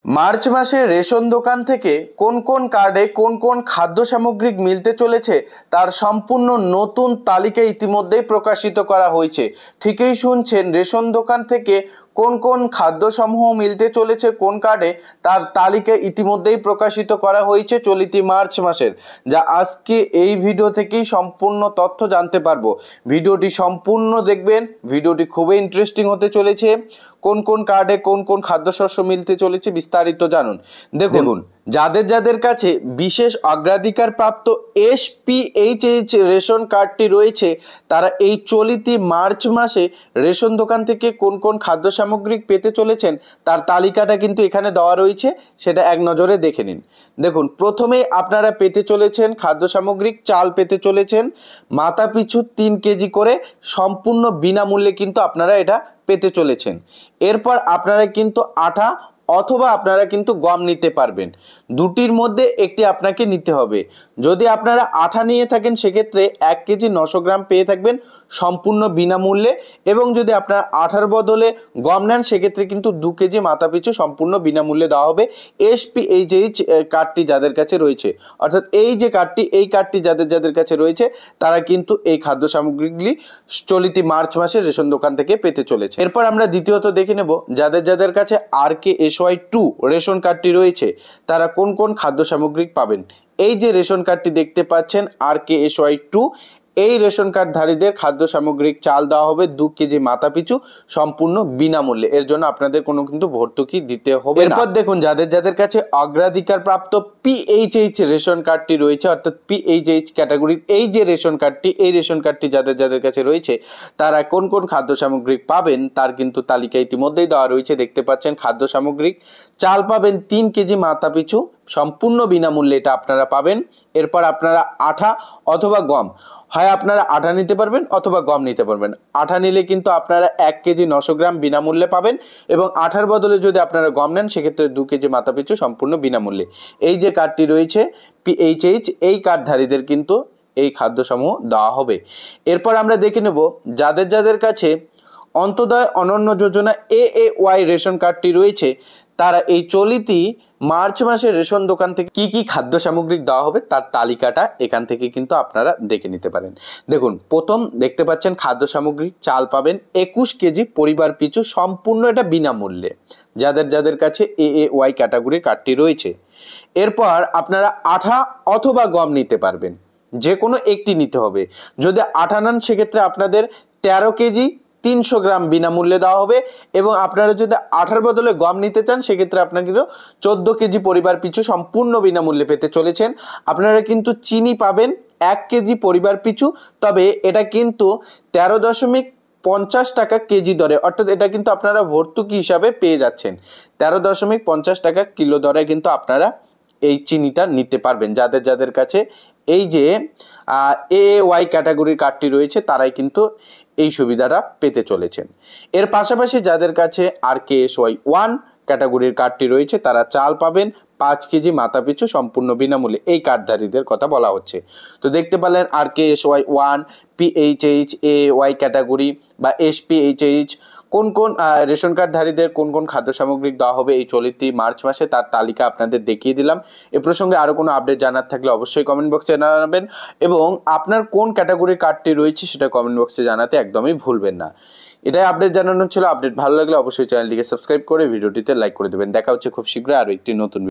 March মাসে ration দোকান থেকে কোন কোন কার্ডে কোন কোন খাদ্য সামগ্রী মিলতে চলেছে তার সম্পূর্ণ নতুন তালিকা ইতিমধ্যেই প্রকাশিত করা হয়েছে। ঠিকই শুনছেন, রেশন দোকান থেকে কোন কোন খাদ্যসমূহ মিলতে চলেছে কোন কার্ডে তার তালিকা ইতিমধ্যেই প্রকাশিত করা হয়েছে চলিত মার্চ মাসের, যা আজকে এই ভিডিও থেকেই সম্পূর্ণ তথ্য জানতে পারবো। ভিডিওটি সম্পূর্ণ দেখবেন, ভিডিওটি খুবই ইন্টারেস্টিং হতে চলেছে। কোন কোন কার্ডে কোন কোন খাদ্যশস্য মিলতে চলেছে বিস্তারিত জানুন। দেখুন, যাদের যাদের কাছে বিশেষ অগ্রাধিকার প্রাপ্ত SPHH রেশন কার্ডটি রয়েছে তারা এই চলিত মার্চ মাসে রেশন দোকান থেকে কোন কোন খাদ্য সামগ্রী পেতে চলেছেন তার তালিকাটা কিন্তু এখানে দেওয়া রয়েছে, সেটা এক নজরে দেখে নিন। দেখুন, প্রথমেই আপনারা পেতে চলেছেন খাদ্য সামগ্রী চাল পেতে চলেছেন মাথা পিছু 3 কেজি করে, সম্পূর্ণ বিনামূল্যে কিন্তু আপনারা এটা পেতে চলেছেন। এরপর আপনারা কিন্তু আটা অথবা আপনারা কিন্তু গম নিতে পারবেন, দুটির মধ্যে একটি আপনাকে নিতে হবে। যদি আপনারা আটা নিয়ে থাকেন সেক্ষেত্রে 1 কেজি 900 গ্রাম পেয়ে থাকবেন সম্পূর্ণ বিনামূল্যে, এবং যদি আপনারা আটার বদলে গম নেন সেক্ষেত্রে কিন্তু 2 কেজি মাথা পিছু সম্পূর্ণ বিনামূল্যে দেওয়া হবে। SPHH কার্ডটি যাদের কাছে রয়েছে, অর্থাৎ এই যে কার্ডটি, এই কার্ডটি যাদের যাদের কাছে রয়েছে তারা কিন্তু এই খাদ্য সামগ্রীগুলি চলিত মার্চ মাসে রেশন দোকান থেকে পেতে চলেছে। এরপর আমরা দ্বিতীয়ত দেখে নেব যাদের যাদের কাছে RKSY2 রেশন কার্ডটি রয়েছে তারা কোন কোন খাদ্য সামগ্রী পাবেন। এই যে রেশন কার্ডটি দেখতে পাচ্ছেন RKSY2, এই রেশন কার্ডধারীদের খাদ্য সামগ্রী চাল দেওয়া হবে 2 কেজি মাথা পিছু সম্পূর্ণ বিনামূল্যে, এর জন্য আপনাদের কোনো কিন্তু ভর্তুকি দিতে হবে না। এরপর দেখুন, যাদের যাদের কাছে অগ্রাধিকার প্রাপ্ত PHH রেশন কার্ডটি রয়েছে, অর্থাৎ PHH ক্যাটাগরির এই যে রেশন কার্ডটি, এই রেশন কার্ডটি যাদের যাদের কাছে রয়েছে তারা কোন কোন খাদ্য সামগ্রী পাবেন তার কিন্তু তালিকা ইতিমধ্যেই দেওয়া রয়েছে। দেখতে পাচ্ছেন খাদ্য সামগ্রী চাল পাবেন 3 কেজি মাথা পিছু সম্পূর্ণ বিনামূল্যে, এটা আপনারা পাবেন। এরপর আপনারা আটা অথবা গম, হয় আপনারা আটা নিতে পারবেন অথবা গম নিতে পারবেন। আটা নিলে কিন্তু আপনারা 1 কেজি 900 গ্রাম বিনামূল্যে পাবেন, এবং আটার বদলে যদি আপনারা গম নেন সেক্ষেত্রে 2 কেজি মাথা পিছু সম্পূর্ণ বিনামূল্যে। এই যে কার্ডটি রয়েছে PHH, এই কার্ডধারীদের কিন্তু এই খাদ্যসমূহ দেওয়া হবে। এরপর আমরা দেখে নেব যাদের যাদের কাছে অন্তোদয় অনন্য যোজনা AAY রেশন কার্ডটি রয়েছে তারা এই চলিত মার্চ মাসে রেশন দোকান থেকে কি কি খাদ্য সামগ্রী দেওয়া হবে তার তালিকাটা এখান থেকে কিন্তু আপনারা দেখে নিতে পারেন। দেখুন, প্রথম দেখতে পাচ্ছেন খাদ্য সামগ্রী চাল পাবেন 21 কেজি পরিবার পিছু সম্পূর্ণ, এটা বিনামূল্যে যাদের যাদের কাছে AAY ক্যাটাগরির কার্ডটি রয়েছে। এরপর আপনারা আটা অথবা গম নিতে পারবেন, যে কোনো একটি নিতে হবে। যদি আটা নেন সেক্ষেত্রে আপনাদের 13 কেজি 300 গ্রাম বিনামূল্যে দেওয়া হবে, এবং আপনারা যদি আটার বদলে গম নিতে চান সেক্ষেত্রে আপনাকে 14 কেজি পরিবার পিছু সম্পূর্ণ বিনামূল্যে পেতে চলেছেন। আপনারা কিন্তু চিনি পাবেন 1 কেজি পরিবার পিছু, তবে এটা কিন্তু 13.50 টাকা কেজি দরে, অর্থাৎ এটা কিন্তু আপনারা ভর্তুকি হিসাবে পেয়ে যাচ্ছেন। 13.50 টাকা কিলো দরে কিন্তু আপনারা এই চিনিটা নিতে পারবেন। যাদের যাদের কাছে এই যে AAY ক্যাটাগরির কার্ডটি রয়েছে তারাই কিন্তু এই সুবিধাটা পেতে চলেছেন। এর পাশাপাশি যাদের কাছে RKSY1 ক্যাটাগরির কার্ডটি রয়েছে তারা চাল পাবেন 5 কেজি মাথা পিছু সম্পূর্ণ বিনামূল্যে, এই কার্ডধারীদের কথা বলা হচ্ছে। তো দেখতে পেলেন RKSY1, PHH, AAY ক্যাটাগরি বা SPHH কোন কোন রেশন কার্ডধারীদের কোন কোন খাদ্য সামগ্রী দেওয়া হবে এই চলিত মার্চ মাসে তার তালিকা আপনাদের দেখিয়ে দিলাম। এ প্রসঙ্গে আরও কোনো আপডেট জানার থাকলে অবশ্যই কমেন্ট বক্সে জানাবেন, এবং আপনার কোন ক্যাটাগরির কার্ডটি রয়েছে সেটা কমেন্ট বক্সে জানাতে একদমই ভুলবেন না। এটাই আপডেট জানানোর ছিল। আপডেট ভালো লাগলে অবশ্যই চ্যানেলটিকে সাবস্ক্রাইব করে ভিডিওটিতে লাইক করে দেবেন। দেখা হচ্ছে খুব শীঘ্রই আরও একটি নতুন